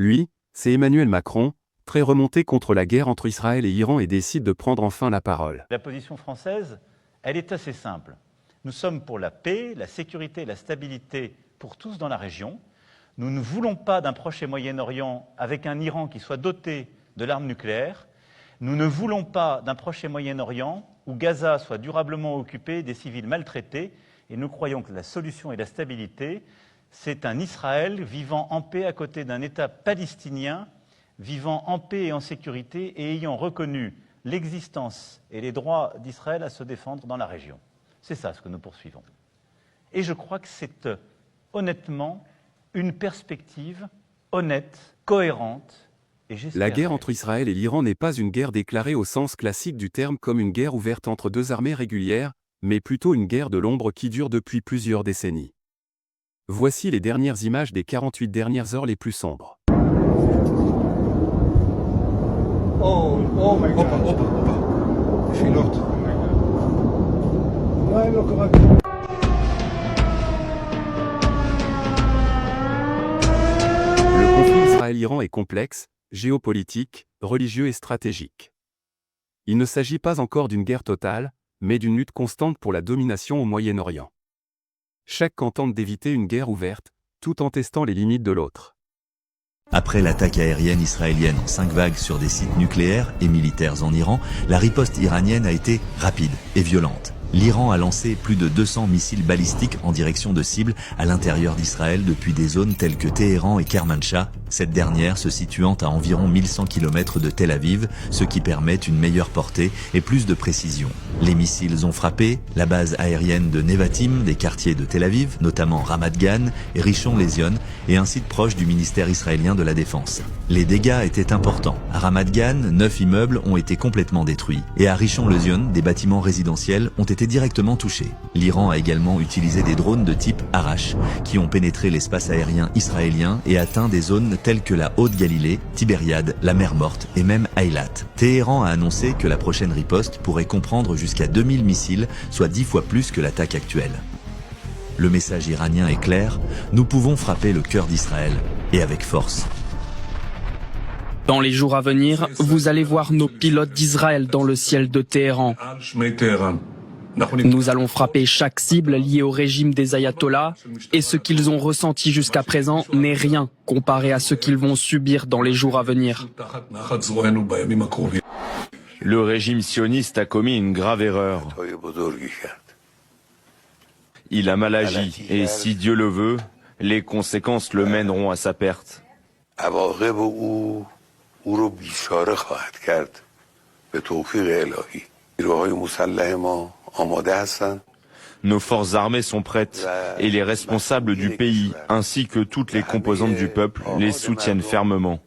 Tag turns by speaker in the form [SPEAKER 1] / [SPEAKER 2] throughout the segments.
[SPEAKER 1] Lui, c'est Emmanuel Macron, très remonté contre la guerre entre Israël et Iran et décide de prendre enfin la parole.
[SPEAKER 2] La position française, elle est assez simple. Nous sommes pour la paix, la sécurité et la stabilité pour tous dans la région. Nous ne voulons pas d'un Proche et Moyen-Orient avec un Iran qui soit doté de l'arme nucléaire. Nous ne voulons pas d'un Proche et Moyen-Orient où Gaza soit durablement occupé, des civils maltraités. Et nous croyons que la solution et la stabilité, c'est un Israël vivant en paix à côté d'un État palestinien vivant en paix et en sécurité et ayant reconnu l'existence et les droits d'Israël à se défendre dans la région. C'est ça ce que nous poursuivons. Et je crois que c'est honnêtement une perspective honnête, cohérente. Et
[SPEAKER 1] la guerre entre Israël et l'Iran n'est pas une guerre déclarée au sens classique du terme comme une guerre ouverte entre deux armées régulières, mais plutôt une guerre de l'ombre qui dure depuis plusieurs décennies. Voici les dernières images des 48 dernières heures les plus sombres.
[SPEAKER 3] Oh my God. Opa. Filot.
[SPEAKER 1] Le conflit Israël-Iran est complexe, géopolitique, religieux et stratégique. Il ne s'agit pas encore d'une guerre totale, mais d'une lutte constante pour la domination au Moyen-Orient. Chaque camp tente d'éviter une guerre ouverte, tout en testant les limites de l'autre.
[SPEAKER 4] Après l'attaque aérienne israélienne en 5 vagues sur des sites nucléaires et militaires en Iran, la riposte iranienne a été rapide et violente. L'Iran a lancé plus de 200 missiles balistiques en direction de cibles à l'intérieur d'Israël depuis des zones telles que Téhéran et Kermanshah, cette dernière se situant à environ 1100 km de Tel Aviv, ce qui permet une meilleure portée et plus de précision. Les missiles ont frappé la base aérienne de Nevatim, des quartiers de Tel Aviv, notamment Ramat Gan et Rishon LeZion, et un site proche du ministère israélien de la Défense. Les dégâts étaient importants. À Ramat Gan, 9 immeubles ont été complètement détruits, et à Rishon LeZion, des bâtiments résidentiels ont été directement touchés. L'Iran a également utilisé des drones de type Arash, qui ont pénétré l'espace aérien israélien et atteint des zones telles que la Haute-Galilée, Tibériade, la mer Morte et même Eilat. Téhéran a annoncé que la prochaine riposte pourrait comprendre jusqu'à 2000 missiles, soit 10 fois plus que l'attaque actuelle. Le message iranien est clair, nous pouvons frapper le cœur d'Israël, et avec force.
[SPEAKER 5] Dans les jours à venir, vous allez voir nos pilotes d'Israël dans le ciel de Téhéran. Nous allons frapper chaque cible liée au régime des ayatollahs et ce qu'ils ont ressenti jusqu'à présent n'est rien comparé à ce qu'ils vont subir dans les jours à venir.
[SPEAKER 6] Le régime sioniste a commis une grave erreur. Il a mal agi et si Dieu le veut, les conséquences le mèneront à sa perte. Nos forces armées sont prêtes et les responsables du pays ainsi que toutes les composantes du peuple les soutiennent fermement.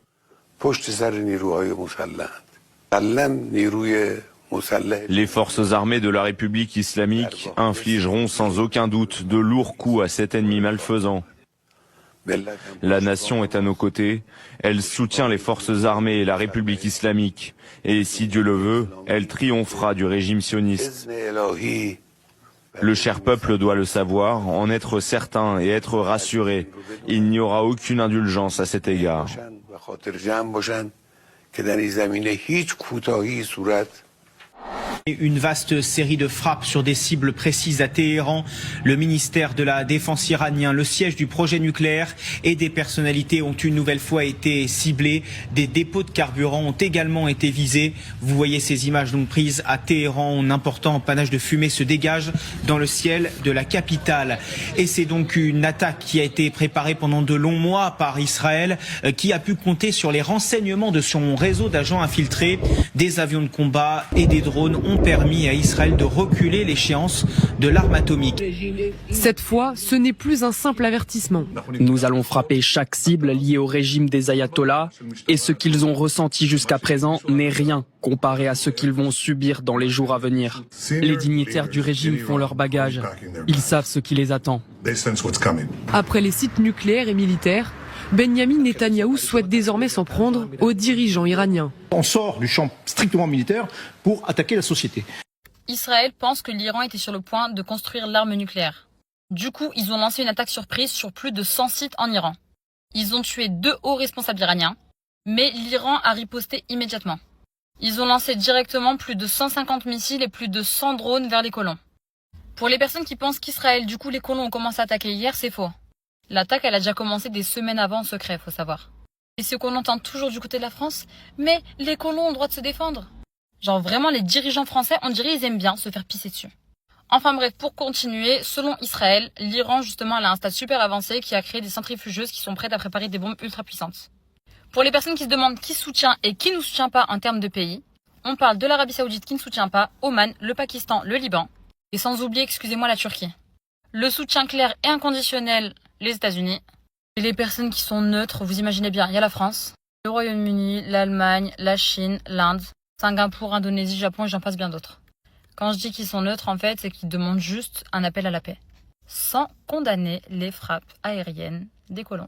[SPEAKER 6] Les forces armées de la République islamique infligeront sans aucun doute de lourds coups à cet ennemi malfaisant. La nation est à nos côtés, elle soutient les forces armées et la République islamique, et si Dieu le veut, elle triomphera du régime sioniste. Le cher peuple doit le savoir, en être certain et être rassuré. Il n'y aura aucune indulgence à cet égard.
[SPEAKER 7] Une vaste série de frappes sur des cibles précises à Téhéran, le ministère de la Défense iranien, le siège du projet nucléaire et des personnalités ont une nouvelle fois été ciblés. Des dépôts de carburant ont également été visés. Vous voyez ces images donc prises à Téhéran. Un important panache de fumée se dégage dans le ciel de la capitale. Et c'est donc une attaque qui a été préparée pendant de longs mois par Israël, qui a pu compter sur les renseignements de son réseau d'agents infiltrés. Des avions de combat et des drones ont permis à Israël de reculer l'échéance de l'arme atomique.
[SPEAKER 8] Cette fois, ce n'est plus un simple avertissement.
[SPEAKER 5] Nous allons frapper chaque cible liée au régime des ayatollahs et ce qu'ils ont ressenti jusqu'à présent n'est rien comparé à ce qu'ils vont subir dans les jours à venir. Les dignitaires du régime font leur bagage. Ils savent ce qui les attend.
[SPEAKER 8] Après les sites nucléaires et militaires, Benyamin Netanyahou souhaite désormais s'en prendre aux dirigeants iraniens.
[SPEAKER 3] On sort du champ strictement militaire pour attaquer la société.
[SPEAKER 9] Israël pense que l'Iran était sur le point de construire l'arme nucléaire. Du coup, ils ont lancé une attaque surprise sur plus de 100 sites en Iran. Ils ont tué 2 hauts responsables iraniens, mais l'Iran a riposté immédiatement. Ils ont lancé directement plus de 150 missiles et plus de 100 drones vers les colons. Pour les personnes qui pensent qu'Israël, du coup les colons ont commencé à attaquer hier, c'est faux. L'attaque, elle a déjà commencé des semaines avant en secret, faut savoir. Et ce qu'on entend toujours du côté de la France, mais les colons ont le droit de se défendre. Genre vraiment, les dirigeants français, on dirait ils aiment bien se faire pisser dessus. Enfin bref, pour continuer, selon Israël, l'Iran justement elle a un stade super avancé qui a créé des centrifugeuses qui sont prêtes à préparer des bombes ultra puissantes. Pour les personnes qui se demandent qui soutient et qui ne soutient pas en termes de pays, on parle de l'Arabie Saoudite qui ne soutient pas, Oman, le Pakistan, le Liban, et sans oublier, excusez-moi, la Turquie. Le soutien clair et inconditionnel, les États-Unis. Et les personnes qui sont neutres, vous imaginez bien, il y a la France, le Royaume-Uni, l'Allemagne, la Chine, l'Inde, Singapour, Indonésie, Japon et j'en passe bien d'autres. Quand je dis qu'ils sont neutres, en fait, c'est qu'ils demandent juste un appel à la paix, sans condamner les frappes aériennes des colons.